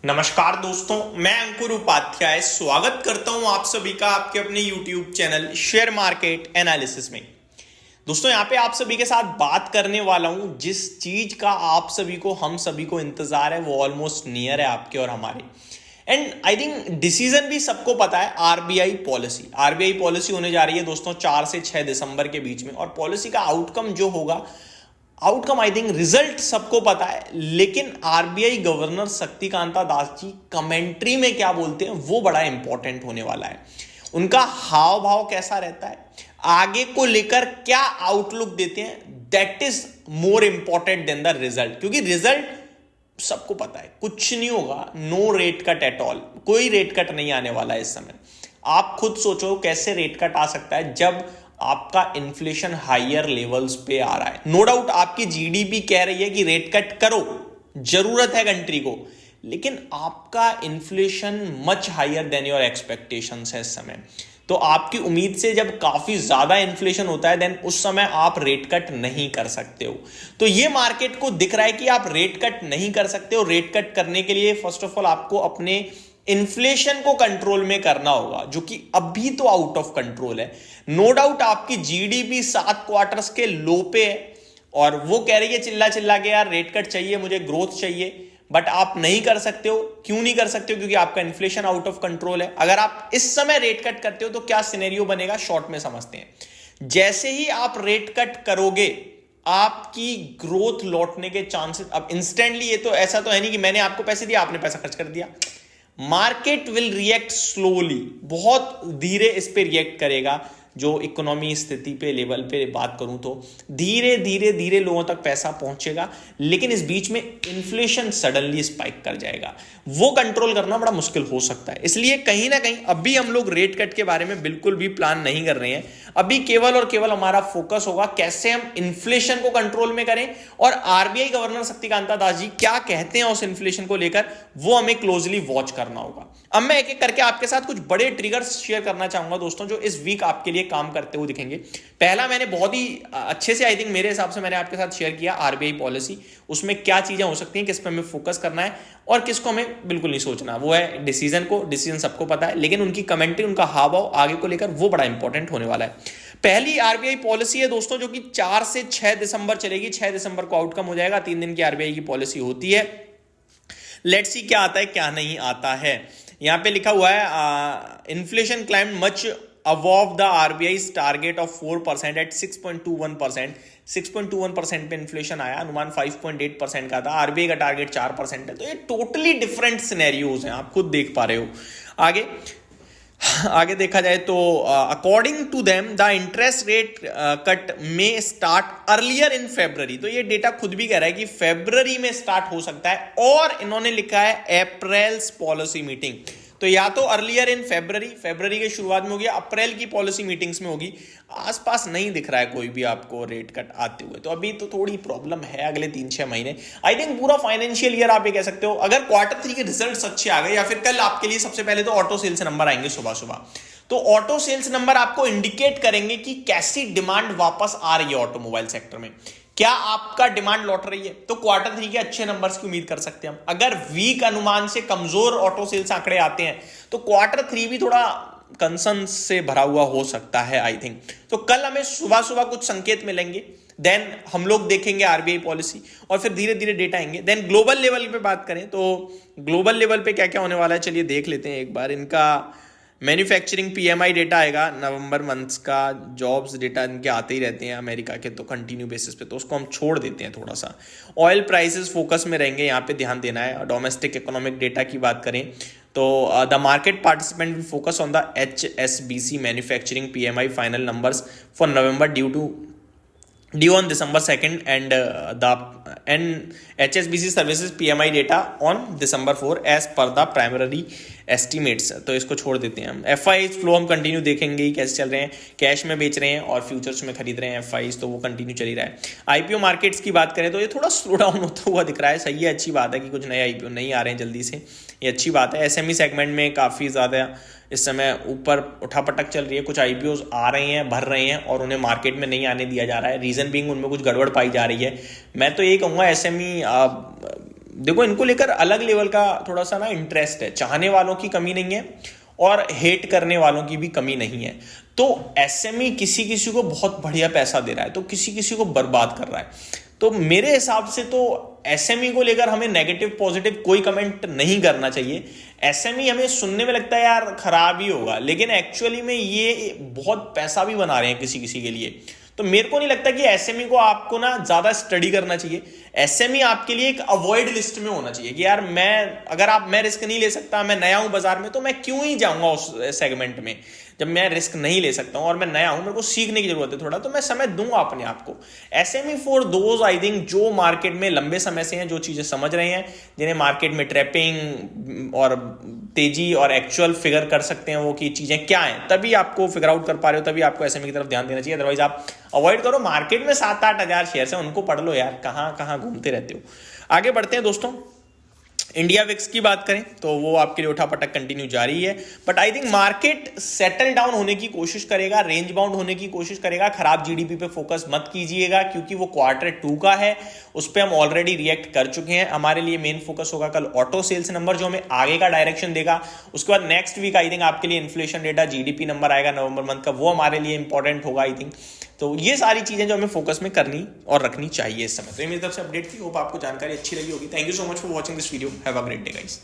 नमस्कार दोस्तों, मैं अंकुर उपाध्याय स्वागत करता हूं आप सभी का आपके अपने YouTube channel share market analysis में। दोस्तों यहां पे आप सभी के साथ बात करने वाला हूं जिस चीज का आप सभी को हम सभी को इंतजार है वो ऑलमोस्ट नियर है आपके और हमारे। एंड आई थिंक डिसीजन भी सबको पता है। आरबीआई पॉलिसी होने जा रही है दोस्तों 4 से 6 दिसंबर के बीच में, और पॉलिसी का आउटकम जो होगा, आउटकम आई थिंक रिजल्ट सबको पता है, लेकिन RBI governor Shaktikanta Das ji commentary में क्या बोलते हैं वो बड़ा इंपॉर्टेंट होने वाला है। उनका हाव भाव कैसा रहता है, आगे को लेकर क्या आउटलुक देते हैं, that is more important than the result. क्योंकि रिजल्ट सबको पता है कुछ नहीं होगा, no rate cut at all, कोई रेट कट नहीं आने वाला है इस समय। आप खुद सोचो कैसे रेट कट आ सकता है जब आपका इन्फ्लेशन हायर लेवल्स पे आ रहा है। नो डाउट आपकी जीडीपी कह रही है कि रेट कट करो, जरूरत है कंट्री को, लेकिन आपका inflation much higher than your expectations है इस समय। तो आपकी उम्मीद से जब काफी ज्यादा इन्फ्लेशन होता है देन उस समय आप रेट कट नहीं कर सकते हो। तो ये मार्केट को दिख रहा है कि आप रेट कट नहीं कर सकते हो। रेट कट करने के लिए फर्स्ट ऑफ ऑल आपको अपने इन्फ्लेशन को कंट्रोल में करना होगा, जो कि अभी तो आउट ऑफ कंट्रोल है। नो डाउट आपकी जीडीपी 7 क्वार्टर्स के लो पे है और वो कह रही है चिल्ला चिल्ला के यार रेट कट चाहिए, मुझे ग्रोथ चाहिए, बट आप नहीं कर सकते हो। क्यों नहीं कर सकते हो? क्योंकि आपका इन्फ्लेशन आउट ऑफ कंट्रोल है। अगर आप इस समय रेट कट करते हो तो क्या सिनेरियो बनेगा, शॉर्ट में समझते हैं। जैसे ही आप रेट कट करोगे आपकी ग्रोथ लौटने के चांसेस, अब इंस्टेंटली ये तो ऐसा तो है नहीं कि मैंने आपको पैसे दिया आपने पैसा खर्च कर दिया। मार्केट विल रिएक्ट स्लोली, बहुत धीरे इस पे रिएक्ट करेगा। जो इकोनॉमी स्थिति पे लेवल पे बात करूं तो धीरे धीरे धीरे लोगों तक पैसा पहुंचेगा, लेकिन इस बीच में इन्फ्लेशन सडनली स्पाइक कर जाएगा। वो कंट्रोल करना बड़ा मुश्किल हो सकता है। इसलिए कहीं ना कहीं अभी हम लोग रेट कट के बारे में बिल्कुल भी प्लान नहीं कर रहे हैं। अभी केवल और केवल हमारा फोकस होगा कैसे हम इन्फ्लेशन को कंट्रोल में करें, और आरबीआई गवर्नर शक्तिकांता दास जी क्या कहते हैं उस इन्फ्लेशन को लेकर वो हमें क्लोजली वॉच करना होगा। अब मैं एक एक करके आपके साथ कुछ बड़े ट्रिगर्स शेयर करना चाहूंगा दोस्तों, जो इस वीक आपके लिए काम करते हुए दिखेंगे। पहला मैंने बहुत ही अच्छे से आई थिंक मेरे हिसाब से मैंने आपके साथ शेयर किया आरबीआई पॉलिसी, उसमें क्या चीजें हो सकती हैं, किस पे हमें फोकस करना है और किसको हमें बिल्कुल नहीं सोचना। वो है डिसीजन सबको पता है, लेकिन उनकी कमेंट्री, उनका हाव भाव आगे को लेकर वो बड़ा इंपॉर्टेंट होने वाला है। पहली आरबीआई पॉलिसी है दोस्तों जो कि 4 से 6 दिसंबर चलेगी। 6 दिसंबर को आउटकम हो जाएगा। 3 दिन की आरबीआई की पॉलिसी होती है। लेट्स सी क्या आता है क्या नहीं आता है। यहां पे लिखा हुआ है inflation climbed much above the RBI's target of 4% at 6.21%। 6.21% पे इन्फ्लेशन आया, अनुमान 5.8% का था। आरबीआई का टारगेट 4% है। तो ये टोटली डिफरेंट सिनेरियोज हैं, आप खुद देख पा रहे हो। आगे देखा जाए तो according to them the interest rate cut may start earlier in February. तो ये डेटा खुद भी कह रहा है कि फेब्रवरी में स्टार्ट हो सकता है, और इन्होंने लिखा है अप्रैल्स पॉलिसी मीटिंग। तो या तो अर्लियर इन फेब्रवरी के शुरुआत में होगी, अप्रैल की पॉलिसी मीटिंग्स में होगी। आसपास नहीं दिख रहा है कोई भी आपको रेट कट आते हुए। तो अभी तो थोड़ी प्रॉब्लम है अगले 3-6 महीने। आई थिंक पूरा फाइनेंशियल ईयर आप ये कह सकते हो, अगर क्वार्टर 3 के रिजल्ट्स अच्छे आ गए, या फिर कल आपके लिए सबसे पहले तो ऑटो सेल्स नंबर आएंगे सुबह सुबह। तो ऑटो सेल्स नंबर आपको इंडिकेट करेंगे कि कैसी डिमांड वापस आ रही है ऑटोमोबाइल सेक्टर में। क्या आपका डिमांड लौट रही है? तो क्वार्टर 3 के अच्छे नंबर्स की उम्मीद कर सकते हैं हम। अगर वीक अनुमान से कमजोर ऑटो सेल्स आंकड़े आते हैं तो क्वार्टर 3 भी थोड़ा कंसर्न से भरा हुआ हो सकता है आई थिंक। तो कल हमें सुबह सुबह कुछ संकेत मिलेंगे, देन हम लोग देखेंगे आरबीआई पॉलिसी, और फिर धीरे धीरे डेटा आएंगे। देन ग्लोबल लेवल पे बात करें तो ग्लोबल लेवल पे क्या क्या होने वाला है चलिए देख लेते हैं एक बार। इनका मैन्युफैक्चरिंग पीएमआई डेटा आएगा नवंबर मंथ्स का। जॉब्स डेटा इनके आते ही रहते हैं अमेरिका के, तो कंटिन्यू बेसिस पे, तो उसको हम छोड़ देते हैं थोड़ा सा। ऑयल प्राइसेस फोकस में रहेंगे, यहाँ पे ध्यान देना है। डोमेस्टिक इकोनॉमिक डेटा की बात करें तो the market participant will focus on the HSBC manufacturing PMI final numbers for November due on December 2nd, and HSBC services PMI data on December 4 as per the primary estimates। तो इसको छोड़ देते हैं हम। FIs फ्लो हम continue देखेंगे ही कैसे चल रहे हैं। कैश में बेच रहे हैं और फ्यूचर्स में खरीद रहे हैं FIs, तो वो कंटिन्यू चल ही रहा है। आईपीओ मार्केट्स की बात करें तो ये थोड़ा स्लो डाउन होता हुआ दिख रहा है। सही है, अच्छी बात है कि कुछ नए आईपीओ नहीं आ रहे हैं जल्दी से, ये अच्छी बात है। एसएमई सेगमेंट में काफ़ी ज़्यादा इस समय ऊपर उठापटक चल रही है। कुछ आईपीओ आ रहे हैं, भर रहे हैं, और उन्हें मार्केट में नहीं आने दिया जा रहा है। रीज़न बीइंग उनमें कुछ गड़बड़ पाई जा रही है। मैं तो यही कहूँगा एसएमई देखो इनको लेकर अलग लेवल का थोड़ा सा ना इंटरेस्ट है, चाहने वालों की कमी नहीं है और हेट करने वालों की भी कमी नहीं है। तो एसएमई किसी किसी को बहुत बढ़िया पैसा दे रहा है तो किसी किसी को बर्बाद कर रहा है। तो मेरे हिसाब से तो एसएमई को लेकर हमें नेगेटिव पॉजिटिव कोई कमेंट नहीं करना चाहिए। एसएमई हमें सुनने में लगता है यार खराब ही होगा, लेकिन एक्चुअली में ये बहुत पैसा भी बना रहे हैं किसी किसी के लिए। तो मेरे को नहीं लगता कि एसएमई को आपको ना ज्यादा स्टडी करना चाहिए। एसएमई आपके लिए एक अवॉइड लिस्ट में होना चाहिए कि यार मैं रिस्क नहीं ले सकता, मैं नया हूं बाजार में, तो मैं क्यों ही जाऊंगा उस सेगमेंट में जब मैं रिस्क नहीं ले सकता हूं और मैं नया हूं, मेरे को सीखने की जरूरत है थोड़ा, तो मैं समय दूंगा अपने आप को। SME for those I think जो मार्केट में लंबे समय से हैं, जो चीजें समझ रहे हैं, जिन्हें मार्केट में ट्रैपिंग और तेजी और एक्चुअल फिगर कर सकते हैं वो कि चीजें क्या हैं, तभी आपको फिगर आउट कर पा रहे हो, तभी आपको एसएमई की तरफ ध्यान देना चाहिए। अदरवाइज आप अवॉइड करो। मार्केट में 7-8 हजार शेयर है, उनको पढ़ लो यार, कहां कहां घूमते रहते हो। आगे बढ़ते हैं दोस्तों। इंडिया विक्स की बात करें तो वो आपके लिए उठापटक कंटिन्यू जारी है, but I think market settle down होने की कोशिश करेगा, रेंज बाउंड होने की कोशिश करेगा। खराब जीडीपी पे फोकस मत कीजिएगा क्योंकि वो Q2 का है, उस पर हम ऑलरेडी रिएक्ट कर चुके हैं। हमारे लिए मेन फोकस होगा कल ऑटो सेल्स नंबर जो हमें आगे का डायरेक्शन देगा। उसके बाद नेक्स्ट वीक आई थिंक आपके लिए इन्फ्लेशन डेटा जीडीपी नंबर आएगा नवंबर मंथ का, वो हमारे लिए इंपॉर्टेंट होगा आई थिंक। तो ये सारी चीजें जो हमें फोकस में करनी और रखनी चाहिए इस समय। तो ये मेरी तरफ से अपडेट थी, होप आपको जानकारी अच्छी लगी होगी। Thank you so much for watching this video, have a great day guys.